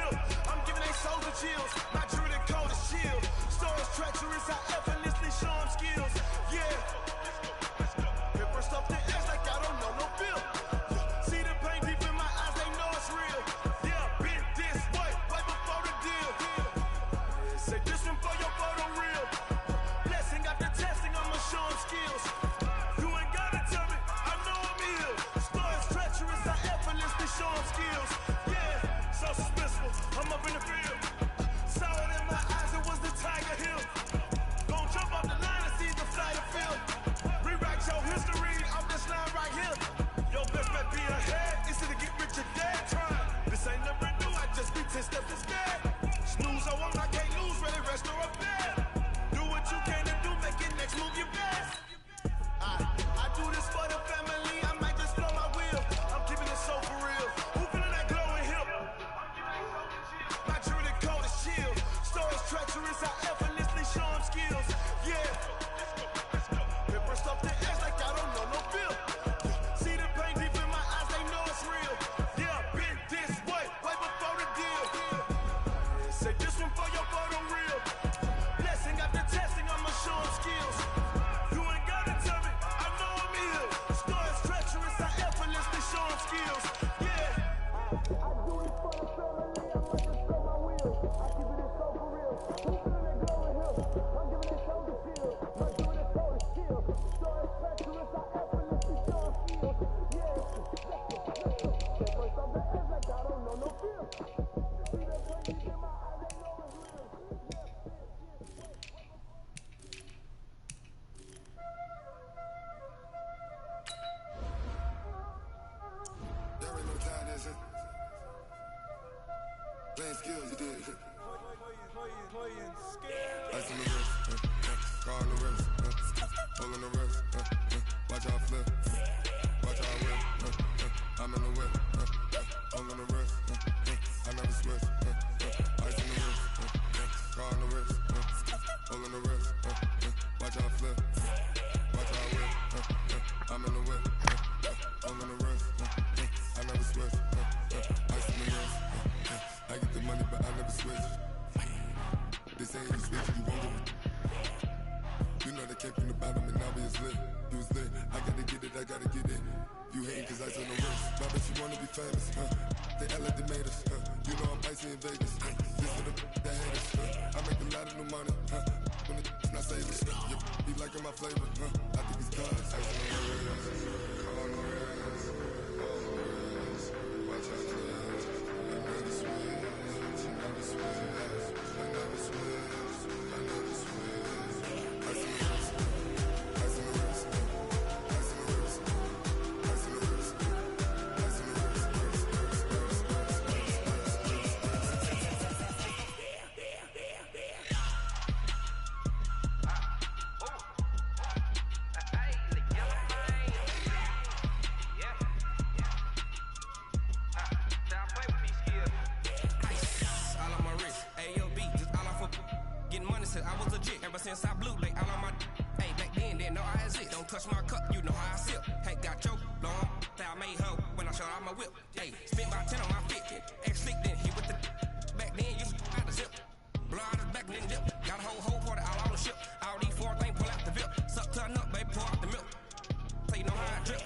10 steps instead. Snooze, I won't, I can't lose, really rest or up there. Do what you can to do, make it next move your best. I do this for the family, I might just blow my wheel. I'm keeping it so for real. Who feeling that glowing hip? My jewelry coat is chill. Stories treacherous, I effortlessly show them skills. Yeah. Paper stuff the edge like I don't know no feel. See the pain deep in my eyes, they know it's real. Yeah, been this way before the deal. Say this one for your photo real. Blessing after testing, I'ma show them skills. You ain't gotta tell me, I know I'm ill. Stories treacherous, I effortlessly show them skills. Yeah. I do it for the family, I might just blow my wheel. I keep it so for real. Who feeling that glowing hill? I'm giving it shoulder shield. My doing it total skill. Stories treacherous, I effortlessly show them skills. Yeah. Say first off the edge like I don't know no feel. See that pain deep in my eyes, they know it's real. There ain't no time dancing. Playing skills, you did. Ice on the wrist, car on the wrist, hole in the wrist, watch out flip, watch out whip, I'm in the whip, hole in the wrist, I never switch, ice on the wrist, car on the wrist, hole in the wrist, watch out flip, watch out whip, I'm in the whip, hole in the wrist, I never switch, ice on the wrist, I get the money but I never switch. They say you switch, you won't get it. You know they came from the bottom and now we is lit. You was lit, I gotta get it, I gotta get it. You hating cause I on the wrist. I bet you wanna be famous, They made us, You know I'm icy in Vegas, This for the that hate us, I make a lot of new money, When it's not saving, You be liking my flavor, I think it's cause ice on the wrist, on the wrist, on the wrist. Watch out, cuz I never switch, I never switch. I never switch, I never switch. Ice in the wrist, ice in the wrist, ice in the wrist, ice in the wrist, ice in the wrist, I was legit ever since I blew they all on my hey back then didn't know I exist. Don't touch my cup, you know how I sip. Hey, got your long I made her when I showed out my whip. Hey, spent about 10 on my 50. Ex-slick then hit with the back then you out the zip. Blow out his back and then dip. Got a whole party all on the ship. All these four things pull out the VIP. Suck turn up, baby, pour out the milk. So you know how I drip.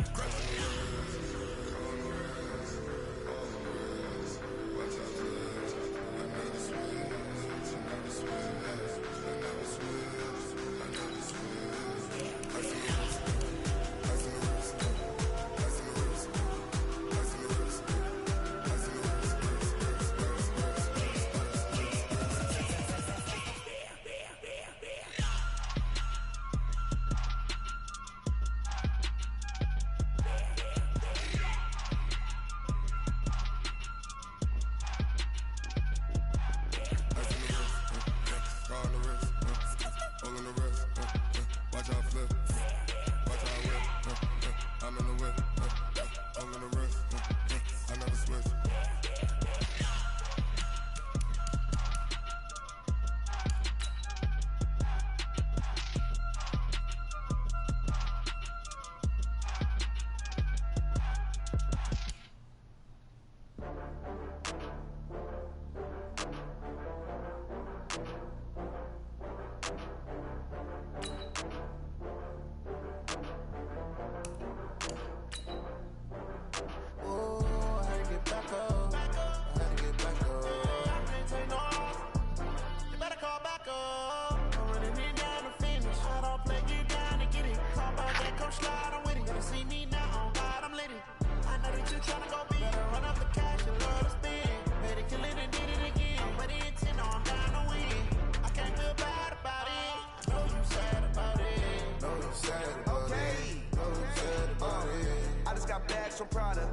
From Prada,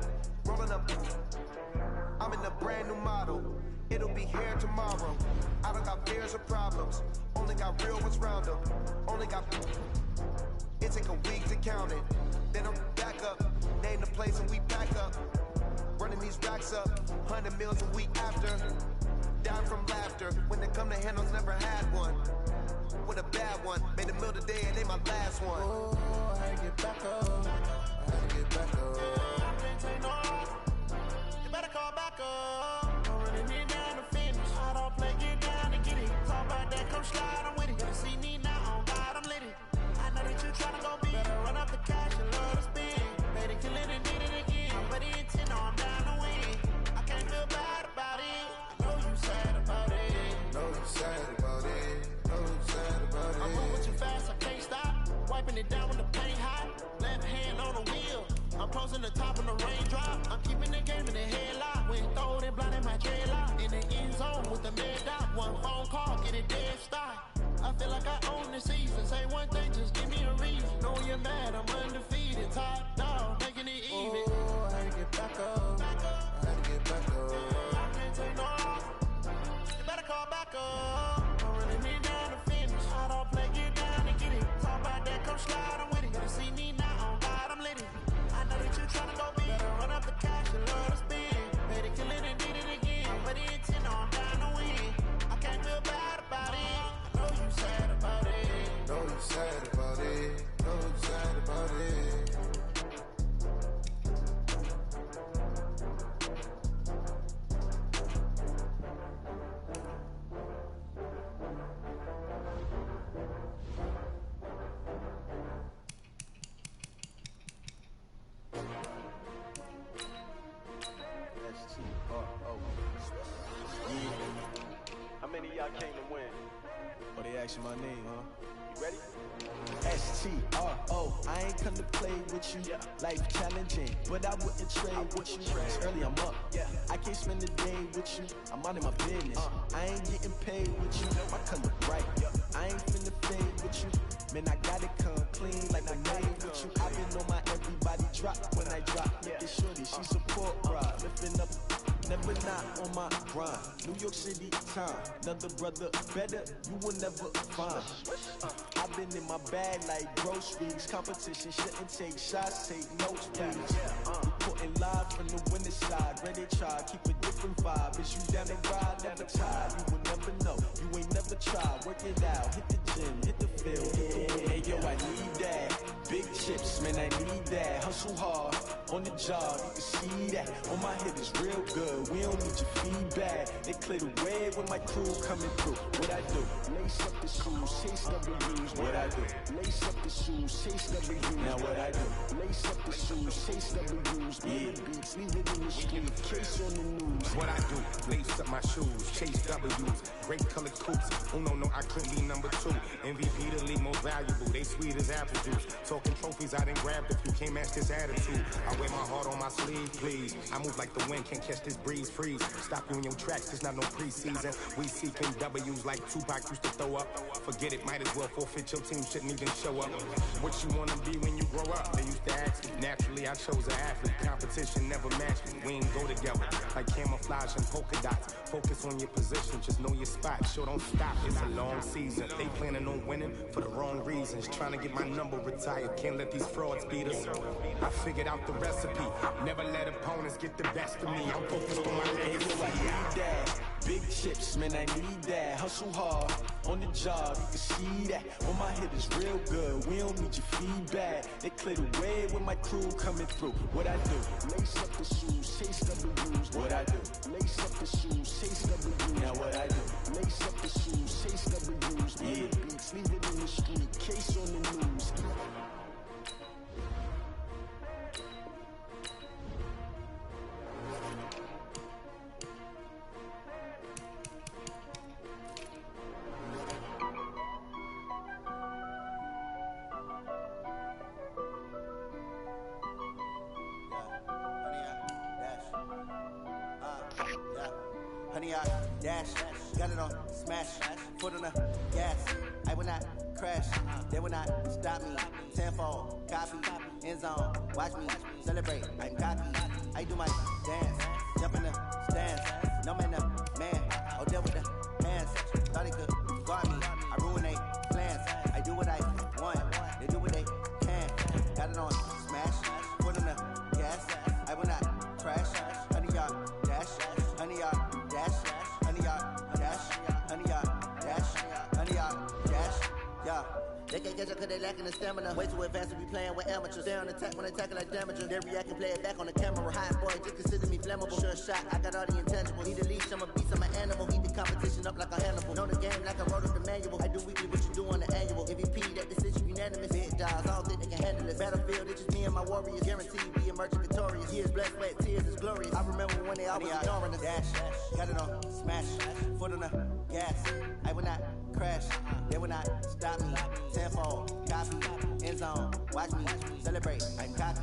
rolling up. I'm in a brand new model. It'll be here tomorrow. I don't got fears or problems. Only got real ones round them. Only got. It take a week to count it. Then I'm back up. Name the place and we back up. Running these racks up. 100 meals a week after. Dying from laughter. When they come to handles, never had one. With a bad one. Made a meal today and they my last one. Oh, I had to get back up. I had to get back up. I can't take no off. You better call back up. I'm running it down to finish. I don't play, get down to get it. Talk about that, come slide, I'm with it. Better see me now, on God, I'm lit it. I know that you tryna go big. Better run up the cash and love to spend. Made it, kill it, and did it again. But the intent, I'm down to win. I can't feel bad about it. I know you sad about it. Know you sad about it. Know you sad about it. I'm moving too fast, I can't stop. Wiping it down when the paint hot. Left hand on the wheel. I'm closing the top when the raindrop. I'm keeping the game in the headlock. When throwed and blinded my dreadlock. In the end zone with the mid dot. One phone call, get it dead stop. I feel like I own the season. Say one thing, just give me a reason. Know you're mad, I'm undefeated. Top dog, making it even. Oh, I had to get back up. I had to get back up. I can't take no off. You better call back up. I'm running it down to finish. I don't play, get down and get it. Talk about that, come slide, I'm with it. Better see me now, on God, I'm lit it. I know that you tryna go big. Better run up the cash and love to spend. Made it, kill it, and did it again. But the intent, I'm down to win. I can't feel bad about it. I know you sad about it. Know you sad about it. Know you sad about it. How many of y'all came to win? Oh, they asking my name, huh? You ready? STRO, I ain't come to play with you. Life challenging, but I wouldn't trade with you. It's early, I'm up. I can't spend the day with you. I'm out of my business. I ain't getting paid with you. My color bright. I ain't finna fade with you. Man, I gotta come clean like I made with you. I've been on my everybody drop when I drop. Look at shorty, she support ride. Lifting up. Never not on my grind. New York City time. Another brother better, you will never find. I've been in my bag like groceries. Competition shouldn't take shots, take notes, please. Reporting live from the winning side. Ready try, keep a different vibe. Is you down the ride, never tired. You will never know, you ain't never tried. Work it out, hit the gym, hit the field. Hey yo, I need that. Big chips, man, I need that. Hustle hard, on the job, you can see that. On my head is real good. We don't need your feedback. They clear the way when my crew coming through. What I do? Lace up the shoes, chase W's. What I do? Lace up the shoes, chase W's. Now what I do? Lace up the shoes, chase W's. Yeah, beats, leave it in the street, case on the news. What I do? Lace up my shoes, chase W's. Great colored coops. Oh no, I couldn't be number 2. MVP the league most valuable. They sweet as apple juice. Talking trophies, I didn't grab the few. Can't match this attitude. I wear my heart on my sleeve, please. I move like the wind, can't catch this breeze, freeze. Stop you in your tracks, there's not no preseason. We seeking W's like Tupac used to throw up. Forget it, might as well forfeit. Your team shouldn't even show up. What you wanna be when you grow up? They used to ask me. Naturally, I chose an athlete. Competition never matched me. We ain't go together like camouflage and polka dots. Focus on your position, just know your spot. Sure, don't stop. It's a long season. They planning on winning for the wrong reasons. Trying to get my number retired. Can't let these frauds beat us. I figured out the recipe. Never let opponents get the best of me. I'm focused on my legacy. I need that. Big chips, man, I need that. Hustle hard, on the job, you can see that. On my head is real good, we don't need your feedback. They clear the way when my crew coming through. What I do? Lace up the shoes, chase W's. What I do? Lace up the shoes, chase W's. Now what I do? Lace up the shoes, chase W's. Yeah, beats, leave it in the street, case on the news. Honey, I dash, got it on smash, foot on the gas. I will not crash, they will not stop me. Tenfold, copy, end zone, watch me celebrate. I'm cocky, I do my dance, jump in the stands. No man, the man, They can't catch up cause they lacking the stamina. Way too advanced to be playing with amateurs. Stay on attack when they tackle like damager. They react and play it back on the camera. Hot boy, just consider me flammable. Sure shot, I got all the intangibles. Need a leash, I'm a beast, I'm an animal. Heat the competition up like a Hannibal. Know the game like I wrote up the manual. I do weekly what you do on the annual. MVP, that decision unanimous. Big dogs, I don't think they can handle it. Battlefield, it's just me and my warriors. Guaranteed we emerge victorious. Years, blood, sweat, tears is glorious. I remember when they always ignoring us. Dash, got it on, smash, foot on the gas. I will not crash, they will not stop me. Tenfold, copy, end zone, watch me celebrate. I'm cocky,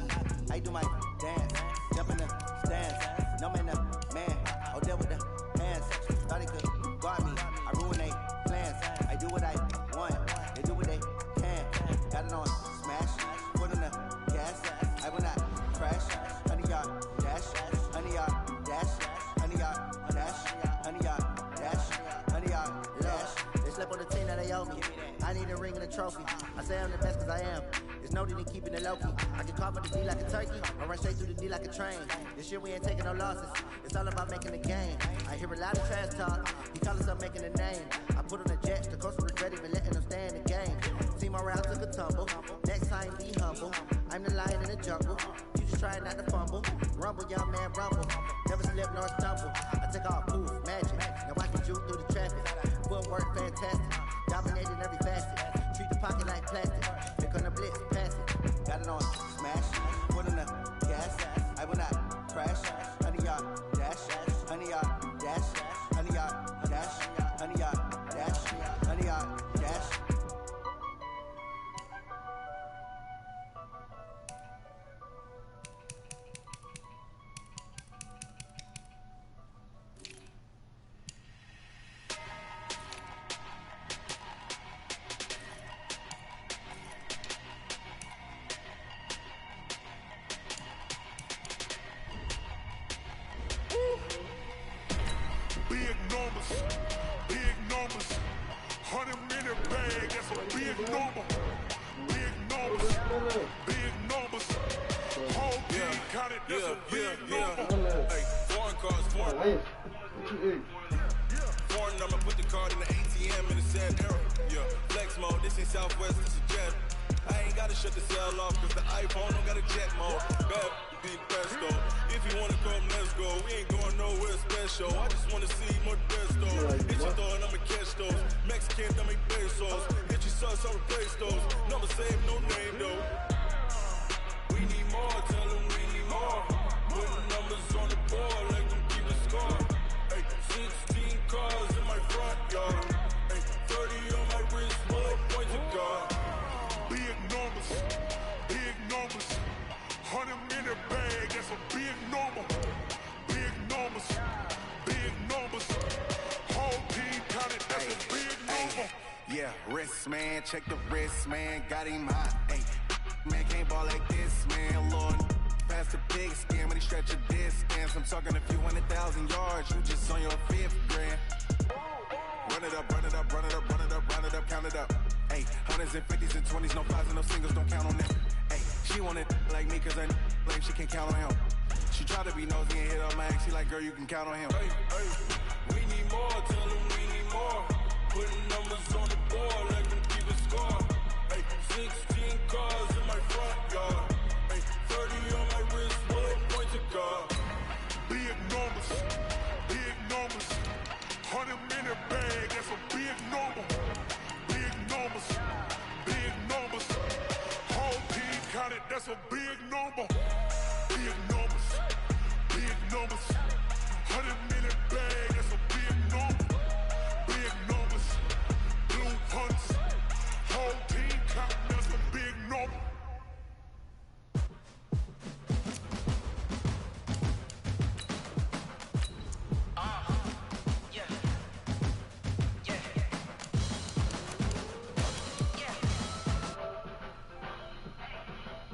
I do my dance, jump in the stands. No man, man, I'll deal with the hands. Thought they could guard me, I ruin they plans. I do what I want, they do what they can. Got it on, smash, foot on the gas. I will not crash, 100-yard dash, 100-yard dash, 100-yard dash, 100-yard dash, 100-yard dash. They slept on the team that they owe me. I need a ring and a trophy. I say I'm the best cause I am. It's no need in keeping it low-key. I can cough at the D like a turkey. I run straight through the D like a train. This year we ain't taking no losses. It's all about making the game. I hear a lot of trash talk. He call us up making a name. I put on the jets. The coach regret even letting them stay in the game. Team around took a tumble. Next time be humble. I'm the lion in the jungle. You just try not to fumble. Rumble, young man, rumble. Never slip nor stumble. I take off, poof, magic. Now I can juke through the traffic. Footwork fantastic. Dominating every facet. Treat the pocket like plastic. Pick on the blitz, pass it. Got it on, smash. Foot on the gas. I will not crash. 100-yard dash. 100-yard dash. 100-yard dash. 100-yard dash. 100-yard dash. Big numbers, 100-minute bag, that's a big number. Big numbers, whole team counted, that's a big number. Hey, foreign cards, foreign number, put the card in the ATM in the sad era. Yeah, flex mode, this ain't Southwest, this is jet. I ain't gotta shut the cell off, cause the iPhone don't got a jet mode. Bad being presto. If you wanna come, let's go. We ain't going nowhere special. I just wanna see more pesto. Hit your door and I'ma catch those. Mexican, I make pesos. Hit your sus, I'll replace those. Number save, no name though. We need more, tell them we need more. Putting numbers on the board, like them keep the score. Hey, 16 cars in my front yard. Hey, 30 on my wrist, bullet point to God. Big numbers, 100-minute bag, that's a big number. Big numbers, whole team counted, that's a big number. Yeah, wrist man, check the wrist man, got him hot. Ay, man can't ball like this, man. Lord, past the pig skin when he stretch a distance. I'm talking a few 100,000 yards, you just on your 5th grand. Run it up, run it up, run it up, run it up, run it up, count it up. Ay, 100s and 50s and 20s, no 5s and no singles, don't count on them. Ay, she want it like me cause I like she can count on him. She try to be nosy and hit her mag, she like girl you can count on him. Hey, hey, we need more, tell them we need more. Putting numbers on the board, like them keep a score. Hey, 16 cars in my front yard. Hey, 30 on my wrist, bullet point to God. Big numbers, 100-minute bag, that's a big number. Big numbers, whole team counted, that's a big number. Big numbers.